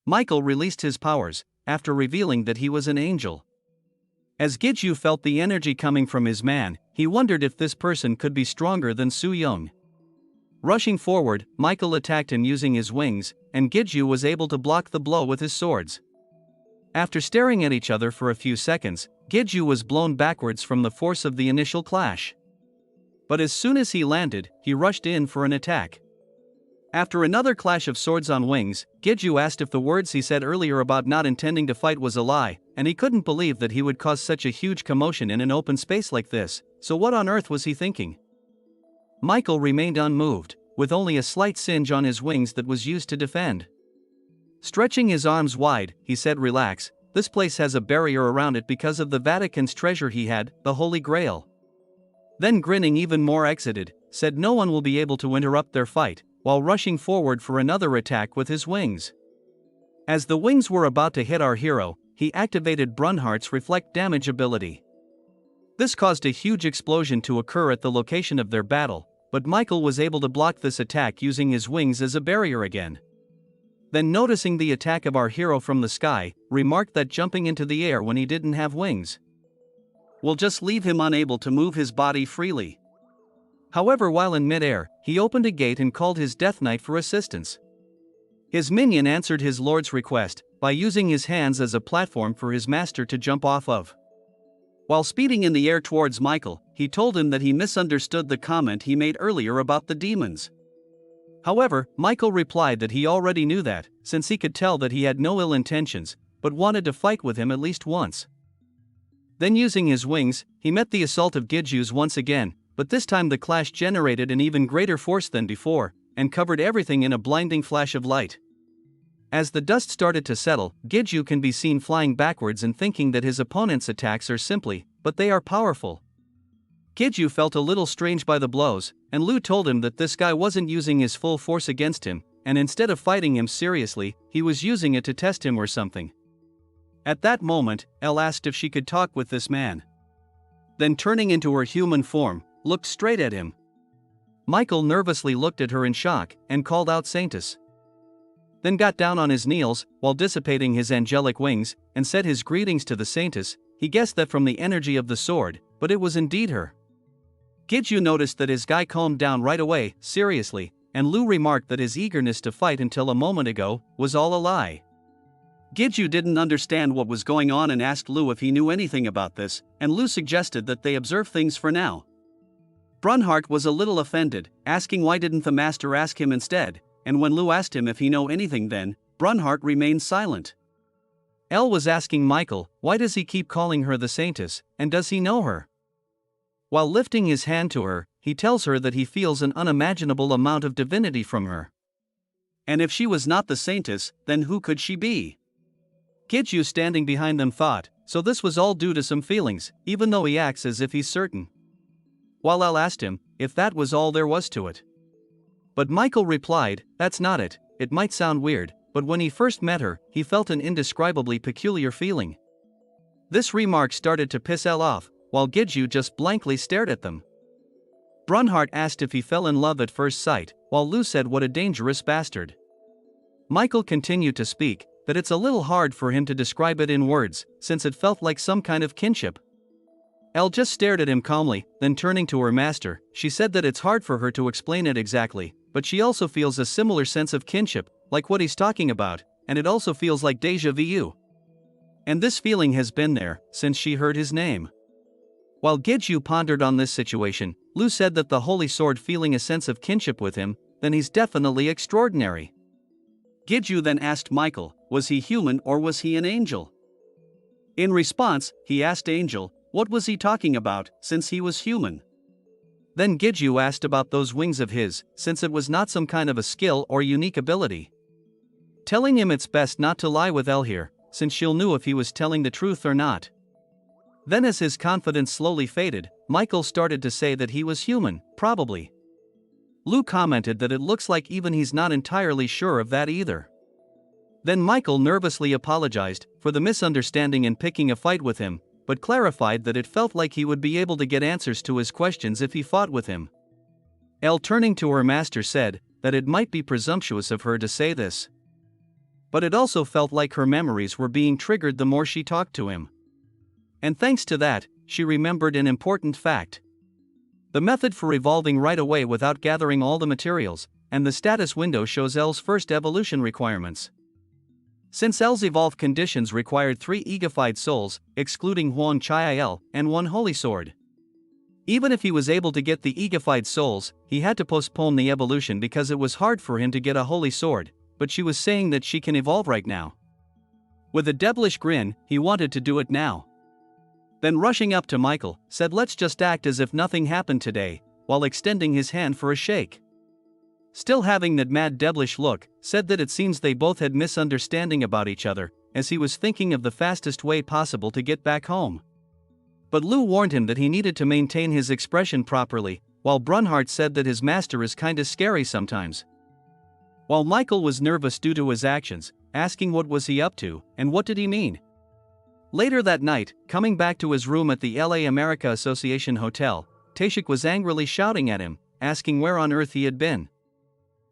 Michael released his powers, after revealing that he was an angel. As Giju felt the energy coming from his man, he wondered if this person could be stronger than Su Young. Rushing forward, Michael attacked him using his wings, and Giju was able to block the blow with his swords. After staring at each other for a few seconds, Giju was blown backwards from the force of the initial clash. But as soon as he landed, he rushed in for an attack. After another clash of swords on wings, Giju asked if the words he said earlier about not intending to fight was a lie, and he couldn't believe that he would cause such a huge commotion in an open space like this, so what on earth was he thinking? Michael remained unmoved, with only a slight singe on his wings that was used to defend. Stretching his arms wide, he said, "Relax, this place has a barrier around it because of the Vatican's treasure he had, the Holy Grail." Then grinning even more, exited, said no one will be able to interrupt their fight, while rushing forward for another attack with his wings. As the wings were about to hit our hero, he activated Brunhart's reflect damage ability. This caused a huge explosion to occur at the location of their battle, but Michael was able to block this attack using his wings as a barrier again. Then, noticing the attack of our hero from the sky, remarked that jumping into the air when he didn't have wings will just leave him unable to move his body freely. However, while in mid-air, he opened a gate and called his Death Knight for assistance. His minion answered his lord's request by using his hands as a platform for his master to jump off of. While speeding in the air towards Michael, he told him that he misunderstood the comment he made earlier about the demons. However, Michael replied that he already knew that, since he could tell that he had no ill intentions, but wanted to fight with him at least once. Then, using his wings, he met the assault of Giju's once again, but this time the clash generated an even greater force than before, and covered everything in a blinding flash of light. As the dust started to settle, Giju can be seen flying backwards and thinking that his opponent's attacks are simply, but they are powerful. Giju felt a little strange by the blows, and Lu told him that this guy wasn't using his full force against him, and instead of fighting him seriously, he was using it to test him or something. At that moment, Elle asked if she could talk with this man. Then, turning into her human form, looked straight at him. Michael nervously looked at her in shock and called out Saintus. Then got down on his knees, while dissipating his angelic wings, and said his greetings to the Saintus. He guessed that from the energy of the sword, but it was indeed her. Giju noticed that his guy calmed down right away, seriously, and Lu remarked that his eagerness to fight until a moment ago was all a lie. Giju didn't understand what was going on and asked Lu if he knew anything about this, and Lu suggested that they observe things for now. Brunhart was a little offended, asking why didn't the master ask him instead, and when Lu asked him if he know anything, then Brunhart remained silent. Elle was asking Michael, why does he keep calling her the Saintess, and does he know her? While lifting his hand to her, he tells her that he feels an unimaginable amount of divinity from her. And if she was not the Saintess, then who could she be? Giju, standing behind them, thought, so this was all due to some feelings, even though he acts as if he's certain. While Elle asked him if that was all there was to it. But Michael replied, that's not it. It might sound weird, but when he first met her, he felt an indescribably peculiar feeling. This remark started to piss Elle off, while Giju just blankly stared at them. Brunhart asked if he fell in love at first sight, while Lu said what a dangerous bastard. Michael continued to speak, that it's a little hard for him to describe it in words, since it felt like some kind of kinship. Elle just stared at him calmly, then turning to her master, she said that it's hard for her to explain it exactly, but she also feels a similar sense of kinship, like what he's talking about, and it also feels like déjà vu. And this feeling has been there since she heard his name. While Giju pondered on this situation, Lu said that the Holy Sword feeling a sense of kinship with him, then he's definitely extraordinary. Giju then asked Michael, was he human or was he an angel? In response, he asked Angel, what was he talking about, since he was human? Then Giju asked about those wings of his, since it was not some kind of a skill or unique ability. Telling him it's best not to lie with Elle here, since she'll know if he was telling the truth or not. Then as his confidence slowly faded, Michael started to say that he was human, probably. Lu commented that it looks like even he's not entirely sure of that either. Then Michael nervously apologized for the misunderstanding and picking a fight with him, but clarified that it felt like he would be able to get answers to his questions if he fought with him. Elle, turning to her master, said that it might be presumptuous of her to say this. But it also felt like her memories were being triggered the more she talked to him. And thanks to that, she remembered an important fact. The method for evolving right away without gathering all the materials, and the status window shows L's first evolution requirements. Since L's evolve conditions required 3 egified souls, excluding Huang Chiel, and 1 holy sword. Even if he was able to get the egified souls, he had to postpone the evolution because it was hard for him to get a holy sword, but she was saying that she can evolve right now. With a devilish grin, he wanted to do it now. Then rushing up to Michael, said let's just act as if nothing happened today, while extending his hand for a shake. Still having that mad devilish look, said that it seems they both had misunderstanding about each other, as he was thinking of the fastest way possible to get back home. But Lou warned him that he needed to maintain his expression properly, while Brunhart said that his master is kinda scary sometimes. While Michael was nervous due to his actions, asking what was he up to, and what did he mean. Later that night, coming back to his room at the LA America Association Hotel, Taeshik was angrily shouting at him, asking where on earth he had been.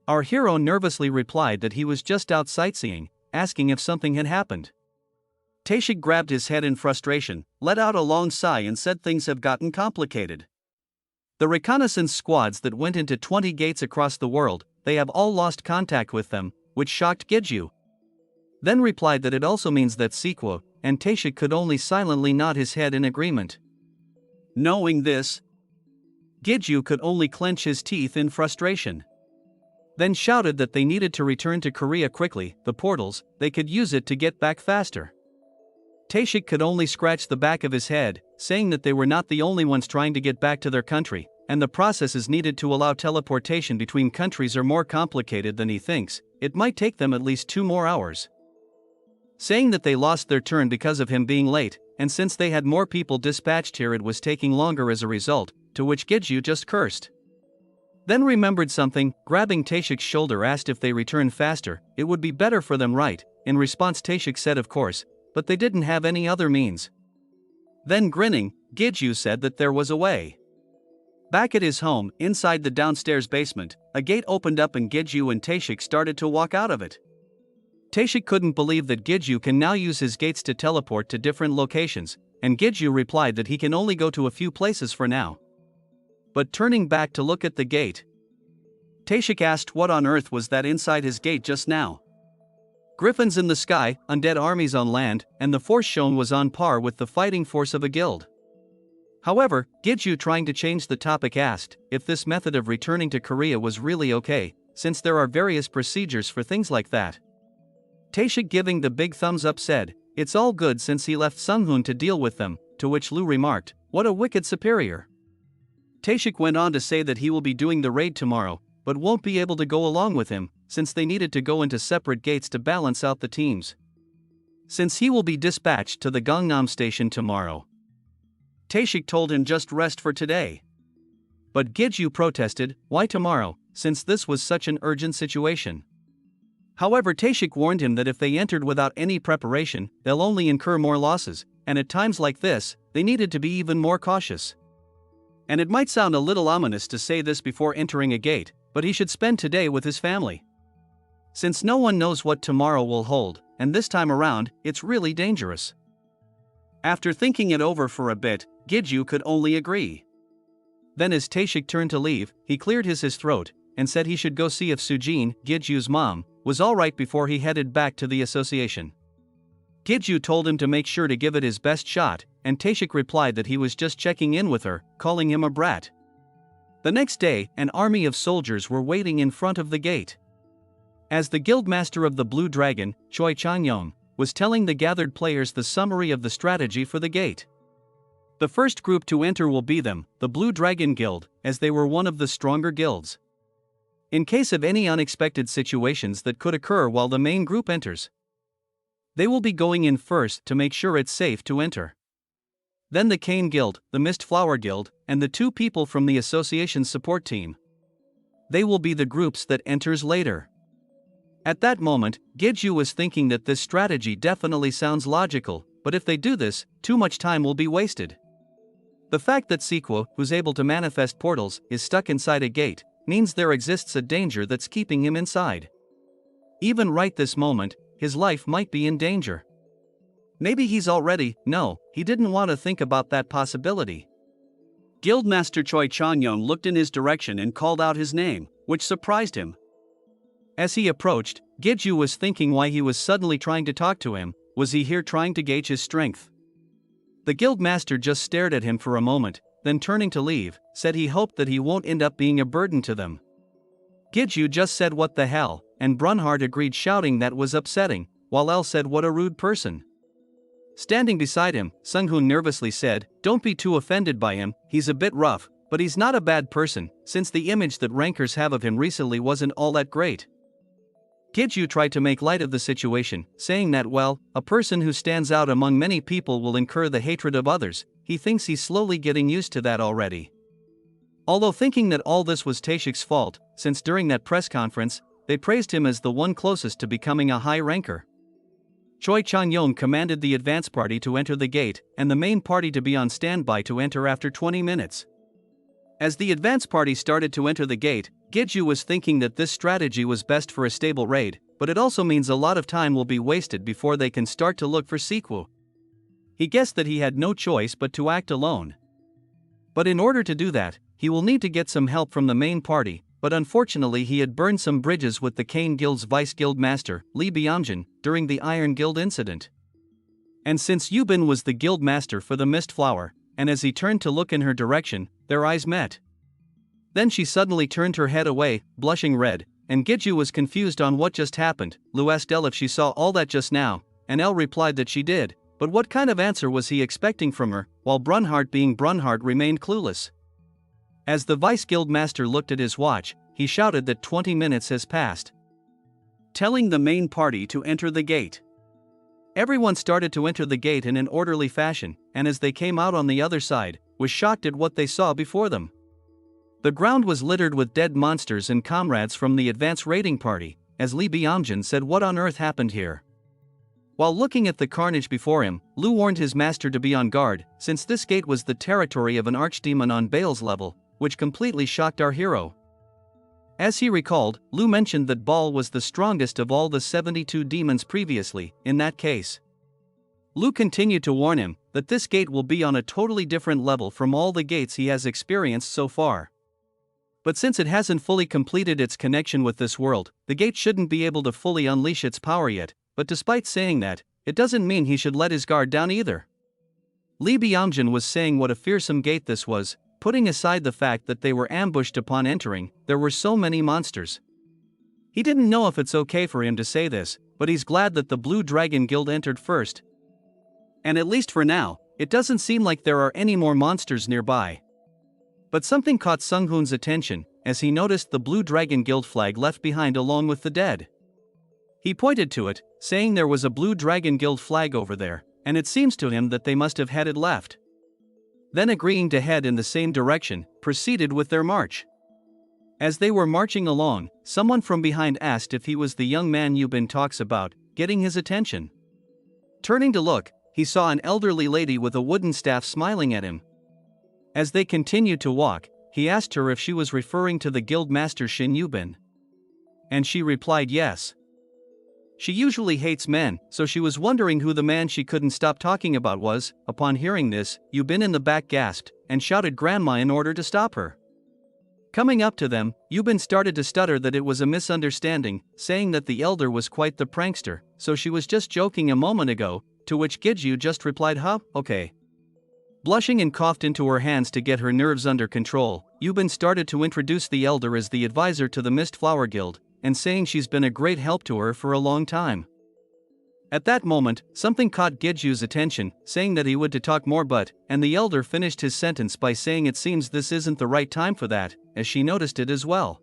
Our hero nervously replied that he was just out sightseeing, asking if something had happened. Taeshik grabbed his head in frustration, let out a long sigh and said things have gotten complicated. The reconnaissance squads that went into 20 gates across the world, they have all lost contact with them, which shocked Giju. Then replied that it also means that Sequo, and Taeshik could only silently nod his head in agreement. Knowing this, Giju could only clench his teeth in frustration. Then shouted that they needed to return to Korea quickly, the portals, they could use it to get back faster. Taeshik could only scratch the back of his head, saying that they were not the only ones trying to get back to their country, and the processes needed to allow teleportation between countries are more complicated than he thinks, it might take them at least 2 more hours. Saying that they lost their turn because of him being late, and since they had more people dispatched here it was taking longer as a result, to which Giju just cursed. Then remembered something, grabbing Taeshik's shoulder asked if they returned faster, it would be better for them, right? In response Taeshik said of course, but they didn't have any other means. Then grinning, Giju said that there was a way. Back at his home, inside the downstairs basement, a gate opened up and Giju and Taeshik started to walk out of it. Taeshik couldn't believe that Giju can now use his gates to teleport to different locations, and Giju replied that he can only go to a few places for now. But turning back to look at the gate, Taeshik asked what on earth was that inside his gate just now. Griffins in the sky, undead armies on land, and the force shown was on par with the fighting force of a guild. However, Giju, trying to change the topic, asked if this method of returning to Korea was really okay, since there are various procedures for things like that. Taeshik, giving the big thumbs up, said, it's all good since he left Sunghun to deal with them, to which Lu remarked, what a wicked superior. Taeshik went on to say that he will be doing the raid tomorrow, but won't be able to go along with him, since they needed to go into separate gates to balance out the teams. Since he will be dispatched to the Gangnam station tomorrow. Taeshik told him just rest for today. But Giju protested, why tomorrow, since this was such an urgent situation. However, Taeshik warned him that if they entered without any preparation, they'll only incur more losses, and at times like this, they needed to be even more cautious. And it might sound a little ominous to say this before entering a gate, but he should spend today with his family. Since no one knows what tomorrow will hold, and this time around, it's really dangerous. After thinking it over for a bit, Giju could only agree. Then as Taeshik turned to leave, he cleared his throat, and said he should go see if Sujin, Giju's mom, was alright before he headed back to the association. Giju told him to make sure to give it his best shot, and Taeshik replied that he was just checking in with her, calling him a brat. The next day, an army of soldiers were waiting in front of the gate. As the guildmaster of the Blue Dragon, Choi Changyong, was telling the gathered players the summary of the strategy for the gate. The first group to enter will be them, the Blue Dragon Guild, as they were one of the stronger guilds. In case of any unexpected situations that could occur while the main group enters, they will be going in first to make sure it's safe to enter. Then the Cane Guild, the Mist Flower Guild, and the 2 people from the association's support team. They will be the groups that enters later. At that moment, Giju was thinking that this strategy definitely sounds logical, but if they do this, too much time will be wasted. The fact that Sequo, who's able to manifest portals, is stuck inside a gate, means there exists a danger that's keeping him inside. Even right this moment, his life might be in danger. Maybe he's already. No, he didn't want to think about that possibility. Guildmaster Choi Chang-yong looked in his direction and called out his name, which surprised him. As he approached, Giju was thinking why he was suddenly trying to talk to him. Was he here trying to gauge his strength? The guildmaster just stared at him for a moment, then turning to leave, said he hoped that he won't end up being a burden to them. Giju just said what the hell, and Brunhard agreed, shouting that was upsetting, while El said what a rude person. Standing beside him, Sung-hoon nervously said, don't be too offended by him, he's a bit rough, but he's not a bad person, since the image that rankers have of him recently wasn't all that great. Giju tried to make light of the situation, saying that well, a person who stands out among many people will incur the hatred of others. He thinks he's slowly getting used to that already. Although thinking that all this was Taeshik's fault, since during that press conference, they praised him as the one closest to becoming a high ranker. Choi Chang-yong commanded the advance party to enter the gate, and the main party to be on standby to enter after 20 minutes. As the advance party started to enter the gate, Giju was thinking that this strategy was best for a stable raid, but it also means a lot of time will be wasted before they can start to look for Siku. He guessed that he had no choice but to act alone. But in order to do that, he will need to get some help from the main party, but unfortunately he had burned some bridges with the Cane Guild's vice guild master, Lee Byung-jin, during the Iron Guild incident. And since Yubin was the guild master for the Mist Flower, and as he turned to look in her direction, their eyes met. Then she suddenly turned her head away, blushing red, and Giju was confused on what just happened. Lu asked El if she saw all that just now, and El replied that she did, but what kind of answer was he expecting from her, while Brunhard, being Brunhard, remained clueless. As the vice guild master looked at his watch, he shouted that 20 minutes has passed, telling the main party to enter the gate. Everyone started to enter the gate in an orderly fashion, and as they came out on the other side, was shocked at what they saw before them. The ground was littered with dead monsters and comrades from the advance raiding party, as Lee Byung-jin said, what on earth happened here? While looking at the carnage before him, Lu warned his master to be on guard, since this gate was the territory of an archdemon on Baal's level, which completely shocked our hero. As he recalled, Lu mentioned that Baal was the strongest of all the 72 demons previously. In that case, Lu continued to warn him that this gate will be on a totally different level from all the gates he has experienced so far. But since it hasn't fully completed its connection with this world, the gate shouldn't be able to fully unleash its power yet, but despite saying that, it doesn't mean he should let his guard down either. Lee Byung-jin was saying what a fearsome gate this was, putting aside the fact that they were ambushed upon entering. There were so many monsters. He didn't know if it's okay for him to say this, but he's glad that the Blue Dragon Guild entered first. And at least for now, it doesn't seem like there are any more monsters nearby. But something caught Sung-hoon's attention, as he noticed the Blue Dragon Guild flag left behind along with the dead. He pointed to it, saying there was a Blue Dragon Guild flag over there, and it seems to him that they must have headed left. Then agreeing to head in the same direction, proceeded with their march. As they were marching along, someone from behind asked if he was the young man Yubin talks about, getting his attention. Turning to look, he saw an elderly lady with a wooden staff smiling at him. As they continued to walk, he asked her if she was referring to the guild master Shin Yubin. And she replied yes. She usually hates men, so she was wondering who the man she couldn't stop talking about was. Upon hearing this, Yubin in the back gasped, and shouted grandma in order to stop her. Coming up to them, Yubin started to stutter that it was a misunderstanding, saying that the elder was quite the prankster, so she was just joking a moment ago, to which Giju just replied, huh, okay. Blushing and coughed into her hands to get her nerves under control, Yubin started to introduce the elder as the advisor to the Mist Flower Guild, and saying she's been a great help to her for a long time. At that moment, something caught Giju's attention, saying that he would to talk more and the elder finished his sentence by saying it seems this isn't the right time for that, as she noticed it as well.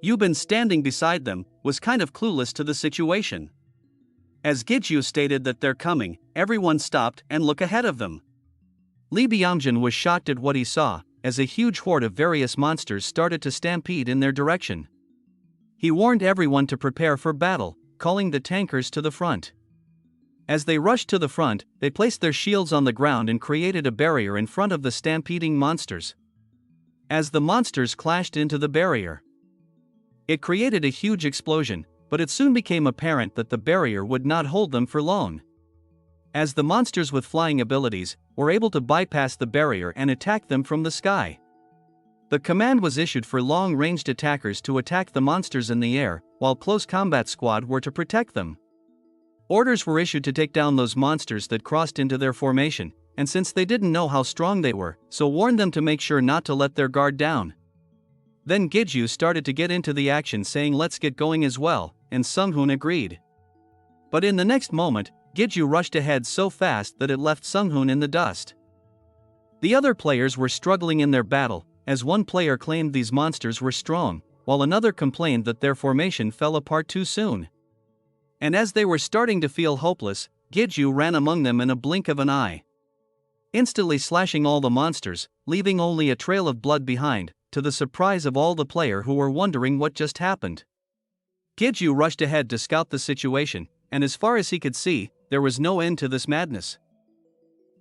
Yubin, standing beside them, was kind of clueless to the situation. As Giju stated that they're coming, everyone stopped and looked ahead of them. Lee Byung-jin was shocked at what he saw, as a huge horde of various monsters started to stampede in their direction. He warned everyone to prepare for battle, calling the tankers to the front. As they rushed to the front, they placed their shields on the ground and created a barrier in front of the stampeding monsters. As the monsters clashed into the barrier, it created a huge explosion, but it soon became apparent that the barrier would not hold them for long. As the monsters with flying abilities were able to bypass the barrier and attack them from the sky. The command was issued for long-ranged attackers to attack the monsters in the air, while close combat squad were to protect them. Orders were issued to take down those monsters that crossed into their formation, and since they didn't know how strong they were, so warned them to make sure not to let their guard down. Then Giju started to get into the action, saying let's get going as well, and Sunghoon agreed. But in the next moment, Giju rushed ahead so fast that it left Sunghoon in the dust. The other players were struggling in their battle, as one player claimed these monsters were strong, while another complained that their formation fell apart too soon. And as they were starting to feel hopeless, Giju ran among them in a blink of an eye, instantly slashing all the monsters, leaving only a trail of blood behind, to the surprise of all the players who were wondering what just happened. Giju rushed ahead to scout the situation, and as far as he could see, there was no end to this madness.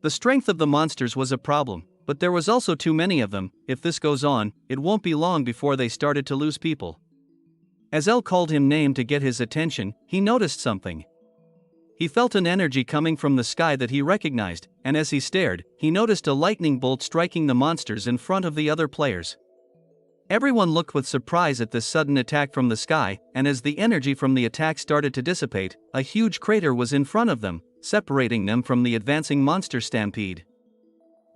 The strength of the monsters was a problem, but there was also too many of them. If this goes on, it won't be long before they started to lose people. As El called him name to get his attention, he noticed something. He felt an energy coming from the sky that he recognized, and as he stared, he noticed a lightning bolt striking the monsters in front of the other players. Everyone looked with surprise at this sudden attack from the sky, and as the energy from the attack started to dissipate, a huge crater was in front of them, separating them from the advancing monster stampede.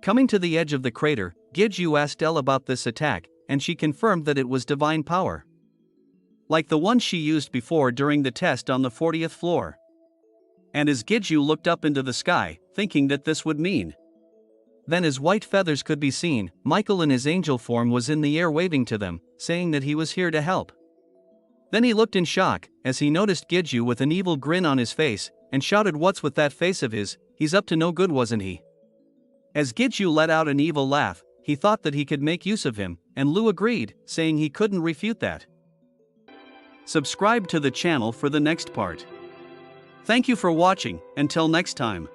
Coming to the edge of the crater, Giju asked El about this attack, and she confirmed that it was divine power, like the one she used before during the test on the 40th floor. And as Giju looked up into the sky, thinking that this would mean, then as white feathers could be seen, Michael in his angel form was in the air waving to them, saying that he was here to help. Then he looked in shock, as he noticed Giju with an evil grin on his face, and shouted, "What's with that face of his? He's up to no good, wasn't he?" As Giju let out an evil laugh, he thought that he could make use of him, and Lu agreed, saying he couldn't refute that. Subscribe to the channel for the next part. Thank you for watching, until next time.